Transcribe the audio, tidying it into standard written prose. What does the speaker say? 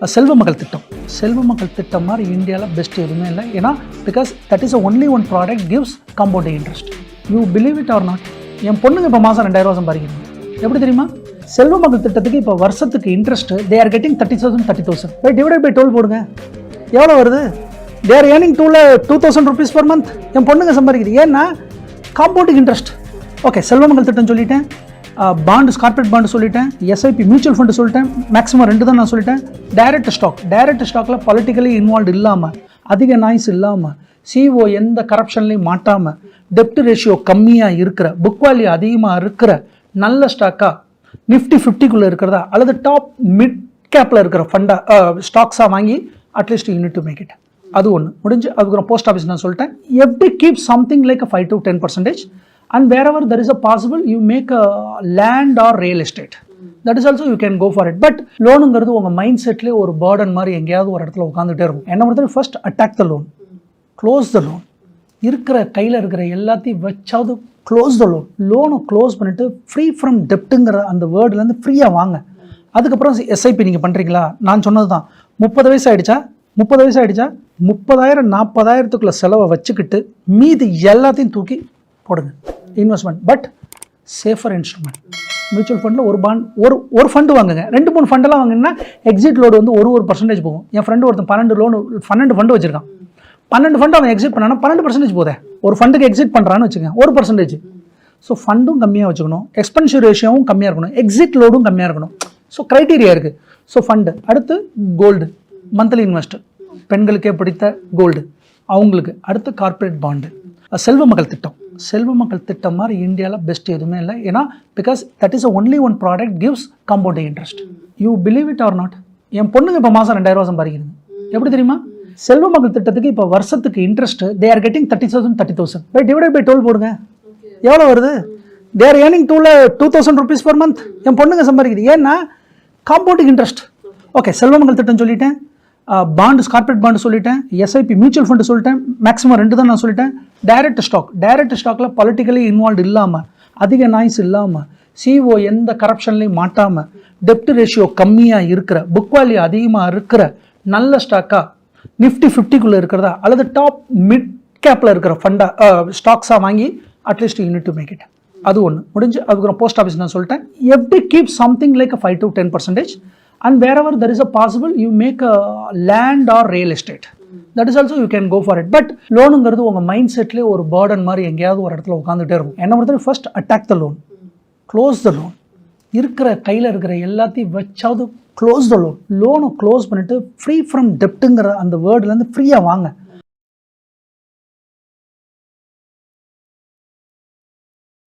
செல்வ மகள் திட்டம். செல்வ மகள் திட்டம் மாதிரி இந்தியாவில் பெஸ்ட் எதுவுமே இல்லை. ஏன்னா because that is only one product gives compounding interest. You believe it or not. என் பொண்ணுங்க இப்போ மாதம் 2000 சம்பாதிக்கிறாங்க. எப்படி தெரியுமா? செல்வ மகள் திட்டத்துக்கு இப்போ வருஷத்துக்கு interest they are getting 30,000 30,000 by divided by 12 போடுங்க. எவ்வளோ வருது? They are earning 2,000 rupees per month. என் பொண்ணுங்க சம்பாதிக்குது. ஏன்னா காம்பவுண்டிங் இன்ட்ரெஸ்ட். ஓகே, செல்வ மகள் திட்டம் சொல்லிட்டேன். பாண்டு, கார்பரேட் பாண்டு சொல்லிட்டேன். எஸ்ஐபி மியூச்சுவல் ஃபண்டு சொல்லிட்டேன். மேக்ஸிமம் 2 தான் நான் சொல்லிட்டேன். டைரக்ட் ஸ்டாக்கில் பொலிட்டிக்கலி இன்வால்வ் இல்லாமல், அதிக நாய்ஸ் இல்லாமல், சிஓ எந்த கரப்ஷன்லையும் மாட்டாமல், டெப்ட் ரேஷியோ கம்மியாக இருக்கிற, புக் வேல்யூ அதிகமாக இருக்கிற நல்ல ஸ்டாக்காக நிஃப்டி 50க்குள்ளே இருக்கிறதா அல்லது டாப் மிட் கேப்பில் இருக்கிற ஸ்டாக்ஸாக வாங்கி at least you need to make it. அது ஒன்று முடிஞ்சு. அதுக்கப்புறம் போஸ்ட் ஆஃபீஸ் நான் சொல்லிட்டேன். Every keep something like 5 to 10%. And wherever there is a possible, you make a land or real estate. That is also you can go for it. But லோனுங்கிறது உங்கள் mind செட்லேயே ஒரு burden மாதிரி எங்கேயாவது ஒரு இடத்துல உட்காந்துட்டே இருக்கும். என்ன பொறுத்தவரை first attack the loan, close the loan. இருக்கிற கையில் இருக்கிற எல்லாத்தையும் வச்சாவது க்ளோஸ் த லோன். லோனை க்ளோஸ் பண்ணிவிட்டு ஃப்ரீ ஃப்ரம் டெப்ட்டுங்கிற அந்த வேர்ட்லேருந்து ஃப்ரீயாக வாங்க. அதுக்கப்புறம் எஸ்ஐபி நீங்கள் பண்ணுறீங்களா? நான் சொன்னது தான். 30 வயசு ஆகிடுச்சா? 30,000 40,000 செலவை வச்சுக்கிட்டு மீதி எல்லாத்தையும் தூக்கி போடுங்க. Investment, but safer instrument. Mutual ஃபண்டில் ஒரு ஃபண்டு வாங்குங்க. 2-3 ஃபண்டெல்லாம் வாங்கினா எக்ஸிட் லோடு வந்து ஒரு % போகும். என் ஃப்ரெண்டு ஒருத்தன் 12 ஃபண்டு வச்சிருக்கான். 12 ஃபண்டு அவன் எக்ஸிட் பண்ணானா 12% போதே. ஒரு ஃபண்டுக்கு எக்ஸிட் பண்ணுறான்னு வச்சுக்கோங்க, 1%. ஸோ ஃபண்டும் கம்மியாக வச்சுக்கணும், எக்ஸ்பென்சிவ் ரேஷியோவும் கம்மியாக இருக்கணும், எக்ஸிட் லோடும் கம்மியாக இருக்கணும். ஸோ க்ரைட்டீரியா இருக்குது. So fund. அடுத்து கோல்டு, மந்த்லி இன்வெஸ்டர், பெண்களுக்கே பிடித்த கோல்டு அவங்களுக்கு. அடுத்து கார்பரேட் பாண்டு. செல்வ மகள் திட்டம். செல்வ மகள் திட்டம் மாதிரி இந்தியாவில் பெஸ்ட் எதுவுமே இல்லை. ஏன்னா because that is only one product gives compounding interest. You believe it or not. என் பொண்ணுங்க இப்போ மாதம் 2000 சம்பாதிக்கிறாங்க. எப்படி தெரியுமா? செல்வ மகள் திட்டத்துக்கு இப்போ வருஷத்துக்கு interest they are getting 30,000 30,000 by divided by 12 போடுங்க. எவ்வளோ வருது? They are earning 2,000 rupees per month. என் பொண்ணுங்க சம்பாதிக்குது. ஏன்னா காம்பவுண்டிங் இன்ட்ரெஸ்ட். ஓகே, செல்வ மகள் திட்டம் சொல்லிட்டேன். பாண்டு, கார்பரேட் பாண்டு சொல்லிட்டேன். எஸ்ஐபி மியூச்சுவல் ஃபண்டு சொல்லிட்டேன். மேக்ஸிமம் 2 தான் நான் சொல்லிட்டேன். டைரக்ட் ஸ்டாக்கில் பொலிட்டிக்கலி இன்வால்வ் இல்லாமல், அதிக நாய்ஸ் இல்லாமல், சிஓ எந்த கரப்ஷன்லையும் மாட்டாமல், டெப்ட் ரேஷியோ கம்மியாக இருக்கிற, புக் வேல்யூ அதிகமாக இருக்கிற நல்ல ஸ்டாக்காக நிஃப்டி 50க்குள்ளே இருக்கிறதா அல்லது டாப் மிட் கேப்பில் இருக்கிற ஸ்டாக்ஸாக வாங்கி at least you need to make it. அது ஒன்று முடிஞ்சு. அதுக்கப்புறம் போஸ்ட் ஆஃபீஸ் நான் சொல்லிட்டேன். Every keep something like 5 to 10%. And wherever there is a possible, you make a land or real estate. That is also you can go for it. But லோனுங்கிறது உங்கள் mind செட்லேயே ஒரு burden மாதிரி எங்கேயாவது ஒரு இடத்துல உட்காந்துட்டே இருக்கும். என்ன பொறுத்தவரை first attack the loan, close the loan. இருக்கிற கையில் இருக்கிற எல்லாத்தையும் வச்சாவது க்ளோஸ் த லோன். லோனை க்ளோஸ் பண்ணிவிட்டு ஃப்ரீ ஃப்ரம் டெப்ட்டுங்கிற அந்த வேர்ட்லேருந்து ஃப்ரீயாக வாங்க.